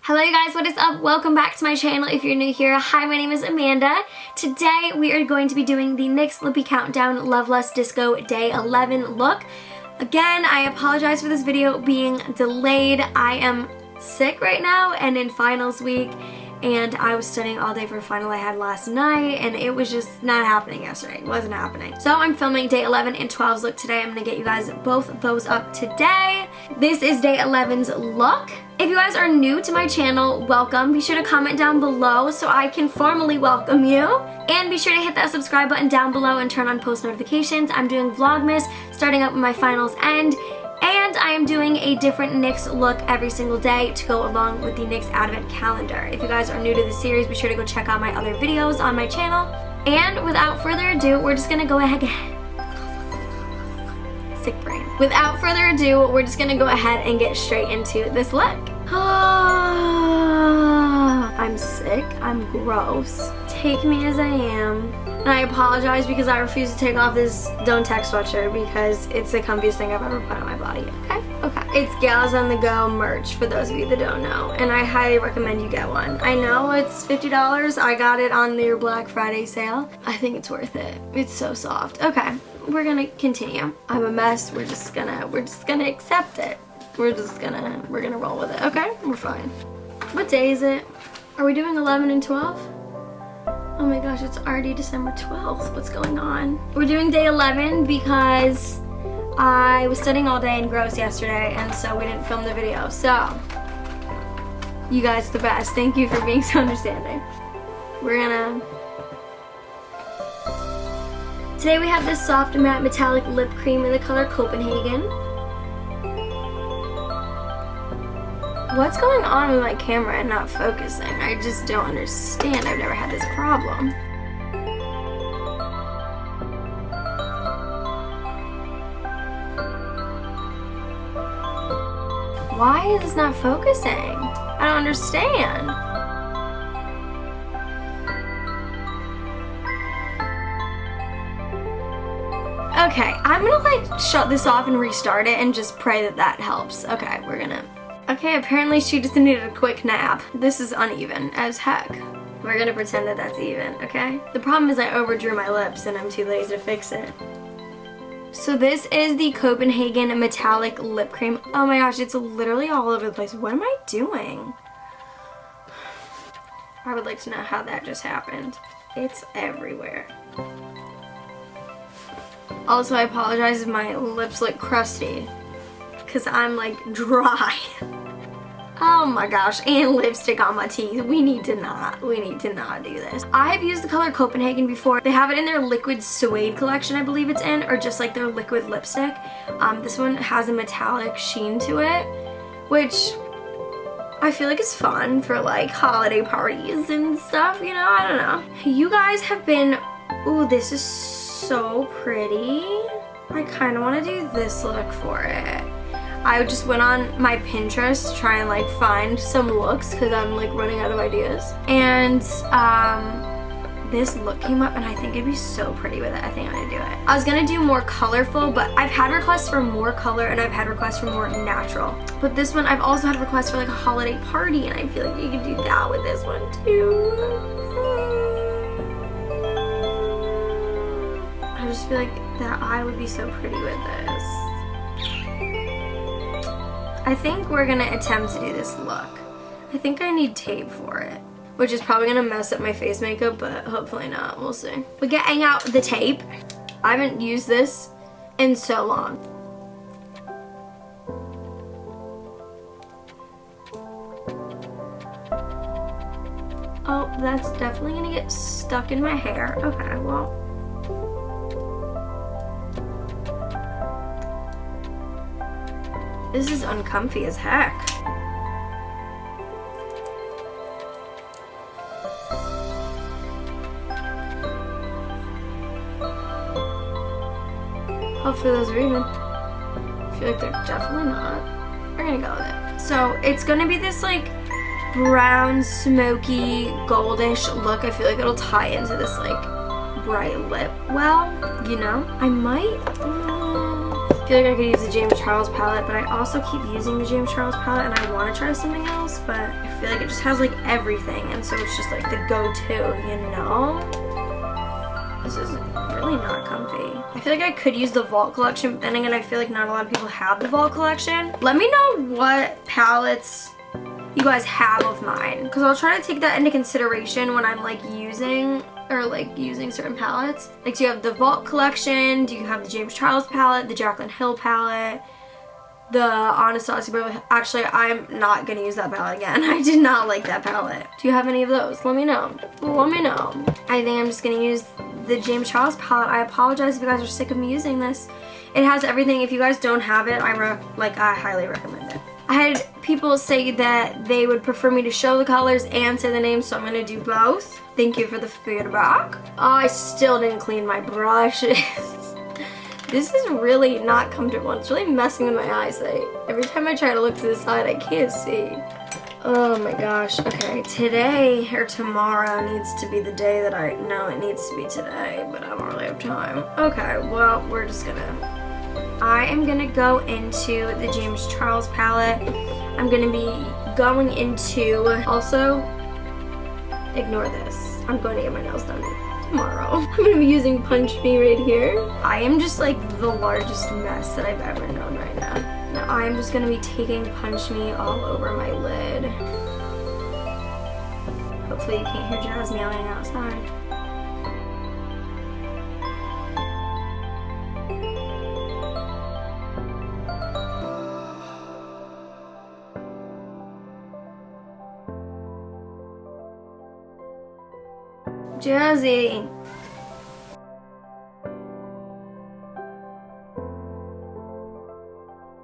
Hello you guys, what is up? Welcome back to my channel if you're new here. Hi, my name is Amanda. Today we are going to be doing the NYX Lippie Countdown Love Lust Disco Day 11 look. Again, I apologize for this video being delayed. I am sick right now and in finals week, and I was studying all day for a final I had last night, and it was just not happening yesterday. It wasn't happening. So I'm filming day 11 and 12's look today. I'm going to get you guys both of those up today. This is day 11's look. If you guys are new to my channel, welcome. Be sure to comment down below so I can formally welcome you. And be sure to hit that subscribe button down below and turn on post notifications. I'm doing Vlogmas starting up when my finals end. And I am doing a different NYX look every single day to go along with the NYX Advent Calendar. If you guys are new to the series, be sure to go check out my other videos on my channel. And without further ado, we're just gonna go ahead. Sick brain. Without further ado, we're just gonna go ahead and get straight into this look. I'm sick, I'm gross. Take me as I am. And I apologize because I refuse to take off this Don't Text sweatshirt because it's the comfiest thing I've ever put on my body, okay? Okay. It's Gals on the Go merch for those of you that don't know, and I highly recommend you get one. I know it's $50. I got it on their Black Friday sale. I think it's worth it. It's so soft. Okay, we're gonna continue. I'm a mess. We're just gonna accept it. We're gonna roll with it, okay? We're fine. What day is it? Are we doing 11 and 12? Oh my gosh, it's already December 12th. What's going on? We're doing day 11 because I was studying all day and gross yesterday, and so we didn't film the video. So, you guys are the best. Thank you for being so understanding. Today we have this soft matte metallic lip cream in the color Copenhagen. What's going on with my camera and not focusing? I just don't understand. I've never had this problem. Why is this not focusing? I don't understand. Okay, I'm gonna like shut this off and restart it and just pray that that helps. Okay, we're gonna... Okay, apparently she just needed a quick nap. This is uneven as heck. We're gonna pretend that that's even, okay? The problem is I overdrew my lips and I'm too lazy to fix it. So this is the Copenhagen Metallic Lip Cream. Oh my gosh, it's literally all over the place. What am I doing? I would like to know how that just happened. It's everywhere. Also, I apologize if my lips look crusty, because I'm like dry. Oh my gosh, and lipstick on my teeth. We need to not do this. I have used the color Copenhagen before. They have it in their liquid suede collection, I believe it's in, or just like their liquid lipstick. This one has a metallic sheen to it, which I feel like is fun for like holiday parties and stuff, you know, I don't know. You guys have been, ooh, this is so pretty. I kind of want to do this look for it. I just went on my Pinterest to try and like find some looks because I'm like running out of ideas. And this look came up and I think it'd be so pretty with it. I think I'm gonna do it. I was gonna do more colorful, but I've had requests for more color and I've had requests for more natural. But this one, I've also had requests for like a holiday party, and I feel like you could do that with this one too. I just feel like that eye would be so pretty with this. I think we're gonna attempt to do this look. I think I need tape for it, which is probably gonna mess up my face makeup, but hopefully not, we'll see. We're getting out the tape. I haven't used this in so long. Oh, that's definitely gonna get stuck in my hair. Okay, well. This is uncomfy as heck. Hopefully those are even. I feel like they're definitely not. We're gonna go with it. So it's gonna be this like brown, smoky, goldish look. I feel like it'll tie into this like bright lip well, you know? I might... I feel like I could use the James Charles palette, but I also keep using the James Charles palette and I want to try something else, but I feel like it just has like everything, and so it's just like the go-to, you know? This is really not comfy. I feel like I could use the Vault collection, but then again, I feel like not a lot of people have the Vault collection. Let me know what palettes you guys have of mine, because I'll try to take that into consideration when I'm like using certain palettes. Like, do you have the Vault collection? Do you have the James Charles palette, the Jaclyn Hill palette, the Anastasia Beverly? Actually, I'm not gonna use that palette again. I did not like that palette. Do you have any of those? Let me know. Let me know. I think I'm just gonna use the James Charles palette. I apologize if you guys are sick of me using this. It has everything. If you guys don't have it, I highly recommend it. I had people say that they would prefer me to show the colors and say the names, so I'm gonna do both. Thank you for the feedback. I still didn't clean my brushes. This is really not comfortable. It's really messing with my eyesight. Every time I try to look to the side, I can't see. Oh my gosh. Okay, today or tomorrow needs to be the day that no, it needs to be today, but I don't really have time. Okay, well, I am gonna go into the James Charles palette. I'm gonna be going into, also, ignore this. I'm going to get my nails done tomorrow. I'm gonna be using Punch Me right here. I am just like the largest mess that I've ever known right now. Now I am just gonna be taking Punch Me all over my lid. Hopefully you can't hear Jazz yelling outside. Jazzy.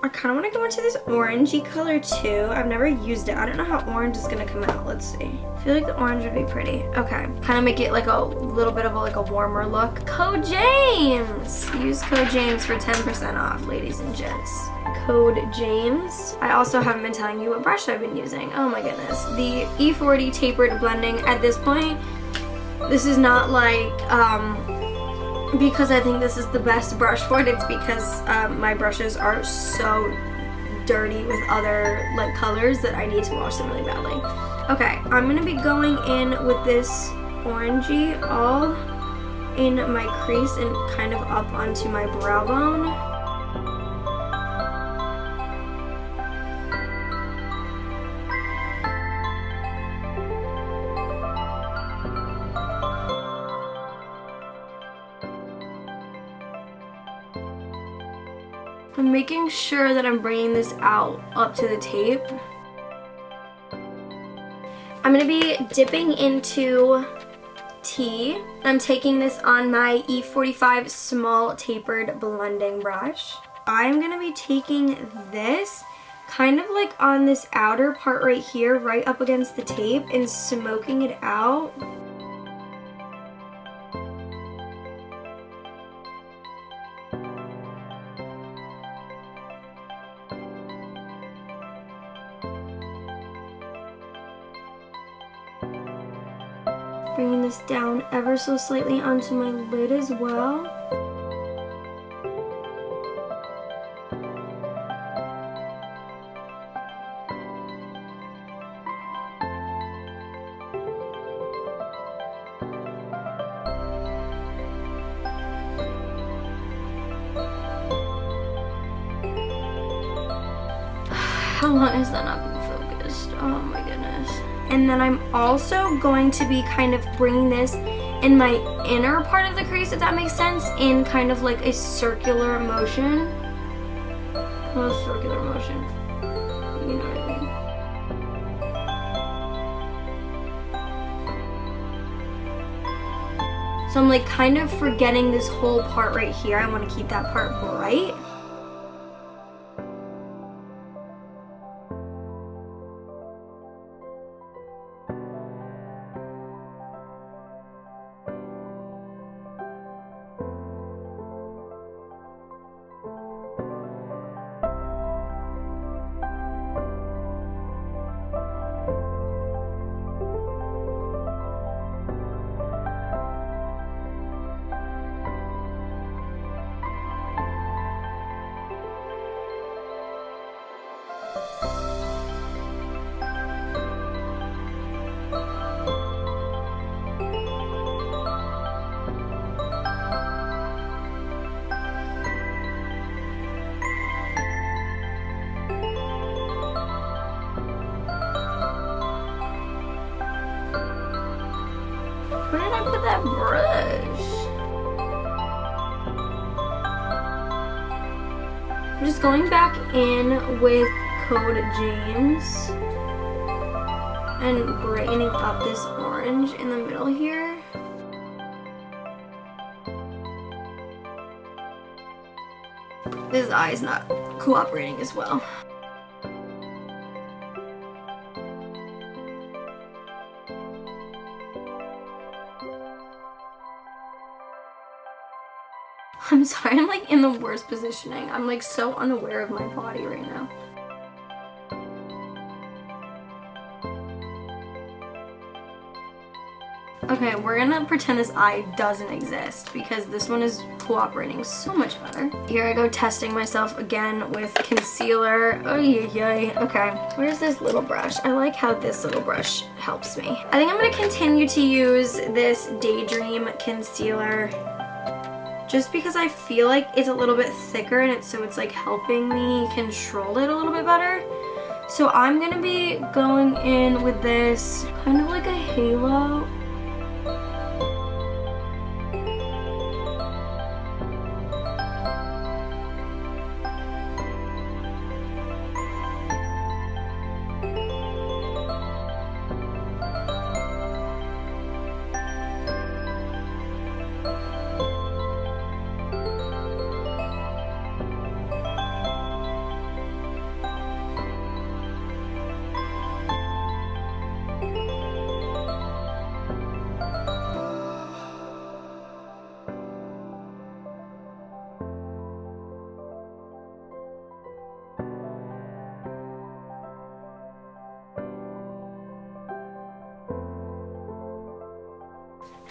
I kind of want to go into this orangey color too. I've never used it. I don't know how orange is going to come out. Let's see. I feel like the orange would be pretty. Okay. Kind of make it like a little bit of a warmer look. Code James! Use code James for 10% off, ladies and gents. Code James. I also haven't been telling you what brush I've been using. Oh my goodness. The E40 tapered blending. At this point, this is not like, because I think this is the best brush for it. It's because my brushes are so dirty with other colors that I need to wash them really badly. Okay, I'm going to be going in with this orangey all in my crease and kind of up onto my brow bone. I'm making sure that I'm bringing this out up to the tape. I'm going to be dipping into tea. I'm taking this on my E45 small tapered blending brush. I'm going to be taking this kind of on this outer part right here, right up against the tape, and smoking it out. Bringing this down ever so slightly onto my lid as well. How long has that not been focused? Oh my goodness. And then I'm also going to be kind of bringing this in my inner part of the crease, if that makes sense, in kind of a circular motion. Well, a circular motion. You know what I mean. So I'm kind of forgetting this whole part right here. I want to keep that part bright. up with that brush? I'm just going back in with Code James and brightening up this orange in the middle here. This eye is not cooperating as well. I'm sorry, I'm like in the worst positioning. I'm like so unaware of my body right now. Okay, we're gonna pretend this eye doesn't exist because this one is cooperating so much better. Here I go testing myself again with concealer. Oh yeah. Okay, where's this little brush? I like how this little brush helps me. I think I'm gonna continue to use this Daydream concealer just because I feel like it's a little bit thicker and it's like helping me control it a little bit better. So I'm gonna be going in with this kind of like a halo.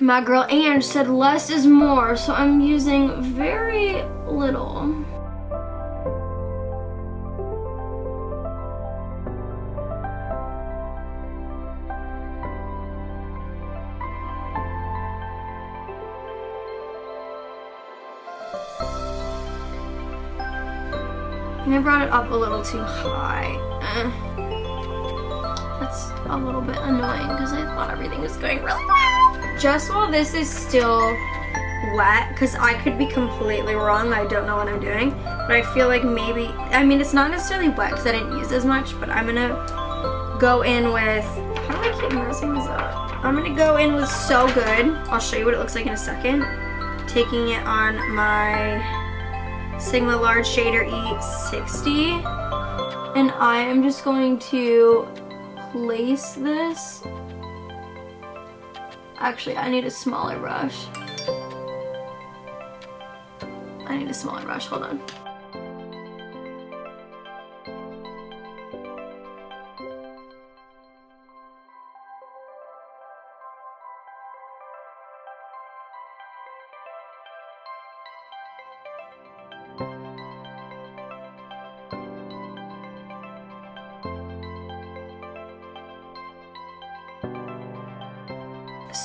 My girl Ange said less is more, so I'm using very little. I brought it up a little too high. That's a little bit annoying because I thought everything was going really well. Just while this is still wet, because I could be completely wrong, I don't know what I'm doing, but I feel like maybe, I mean it's not necessarily wet because I didn't use as much, but I'm gonna go in with, how do I keep messing this up? I'm gonna go in with So Good. I'll show you what it looks like in a second. Taking it on my Sigma Large Shader E60, and I am just going to place this. Actually, I need a smaller brush. Hold on.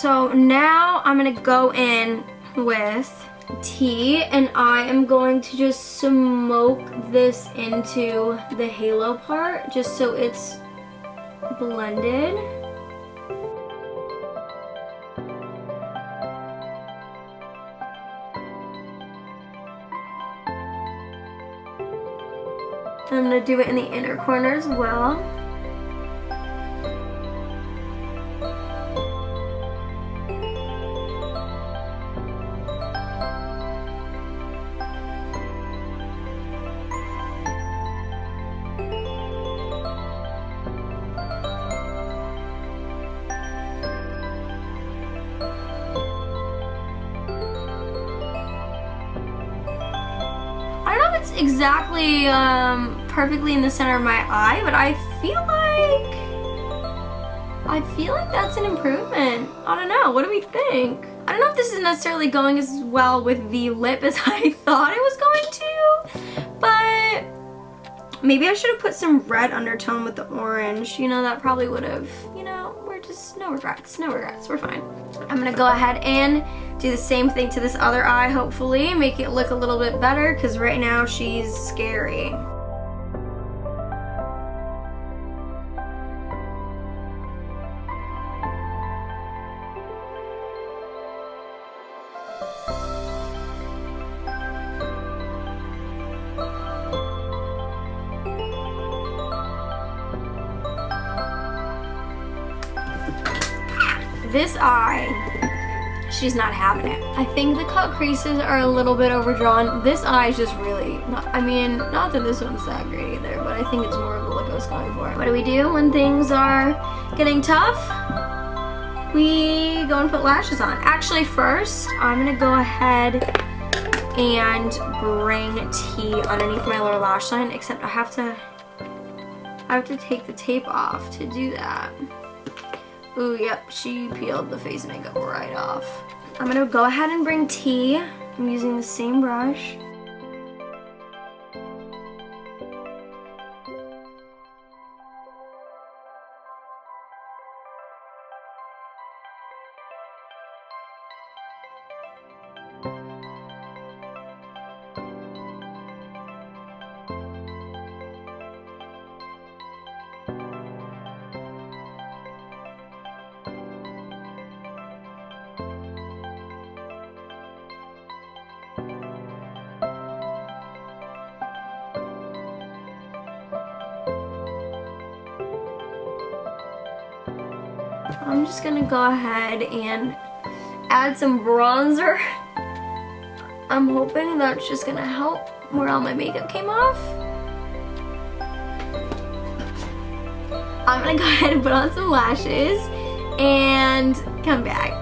So now I'm gonna go in with tea, and I am going to just smoke this into the halo part just so it's blended. I'm gonna do it in the inner corner as well. Exactly perfectly in the center of my eye, but I feel like that's an improvement. I don't know, what do we think? I don't know if this is necessarily going as well with the lip as I thought it was going to, but maybe I should have put some red undertone with the orange. You know, that probably would have, you know, we're just, no regrets, we're fine. I'm gonna go ahead and do the same thing to this other eye, hopefully, make it look a little bit better, because right now she's scary. this eye, she's not having it. I think the cut creases are a little bit overdrawn. This eye is just really, not that this one's that great either, but I think it's more of the look I was going for. What do we do when things are getting tough? We go and put lashes on. Actually, first, I'm gonna go ahead and bring tea underneath my lower lash line, except I have to take the tape off to do that. Ooh, yep, she peeled the face makeup right off. I'm gonna go ahead and bring tea. I'm using the same brush. I'm just gonna go ahead and add some bronzer. I'm hoping that's just gonna help where all my makeup came off. I'm gonna go ahead and put on some lashes and come back.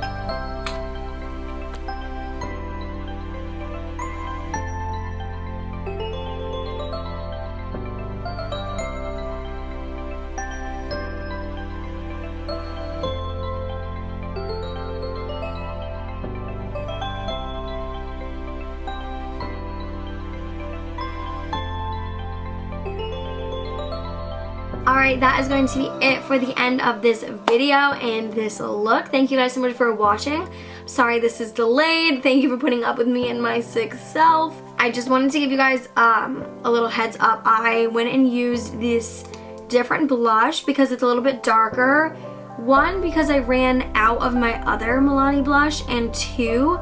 Alright, that is going to be it for the end of this video and this look. Thank you guys so much for watching. Sorry this is delayed. Thank you for putting up with me and my sick self. I just wanted to give you guys a little heads up. I went and used this different blush because it's a little bit darker. One, because I ran out of my other Milani blush, and two,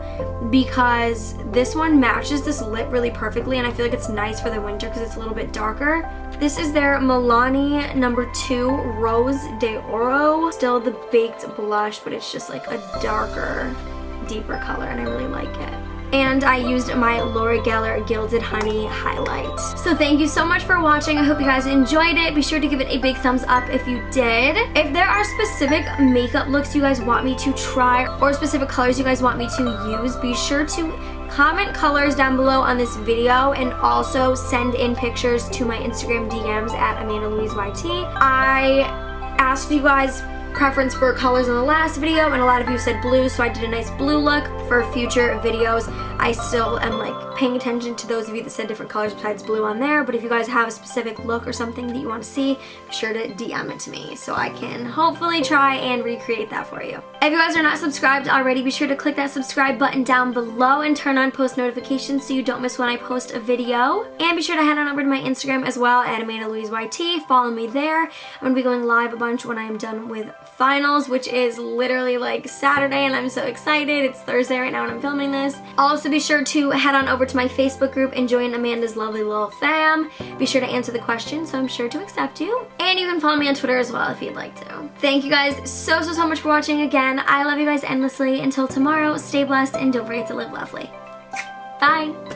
because this one matches this lip really perfectly and I feel like it's nice for the winter because it's a little bit darker. This is their Milani No. 2 Rose de Oro. Still the baked blush, but it's just like a darker, deeper color and I really like it. And I used my Laura Geller Gilded Honey highlight. So thank you so much for watching. I hope you guys enjoyed it. Be sure to give it a big thumbs up if you did. If there are specific makeup looks you guys want me to try or specific colors you guys want me to use, be sure to comment colors down below on this video and also send in pictures to my Instagram DMs at AMANDALOUISE. I asked you guys preference for colors in the last video and a lot of you said blue, so I did a nice blue look. For future videos, I still am like paying attention to those of you that said different colors besides blue on there, but if you guys have a specific look or something that you want to see, be sure to DM it to me so I can hopefully try and recreate that for you. If you guys are not subscribed already, be sure to click that subscribe button down below and turn on post notifications so you don't miss when I post a video. And be sure to head on over to my Instagram as well at AmandaLouiseYT. Follow me there. I'm going to be going live a bunch when I am done with finals, which is literally like Saturday, and I'm so excited. It's Thursday right now when I'm filming this. Also be sure to head on over to my Facebook group and join Amanda's lovely little fam. Be sure to answer the question, so I'm sure to accept you. And you can follow me on Twitter as well if you'd like to. Thank you guys so much for watching again. I love you guys endlessly. Until tomorrow, stay blessed and don't forget to live lovely. Bye!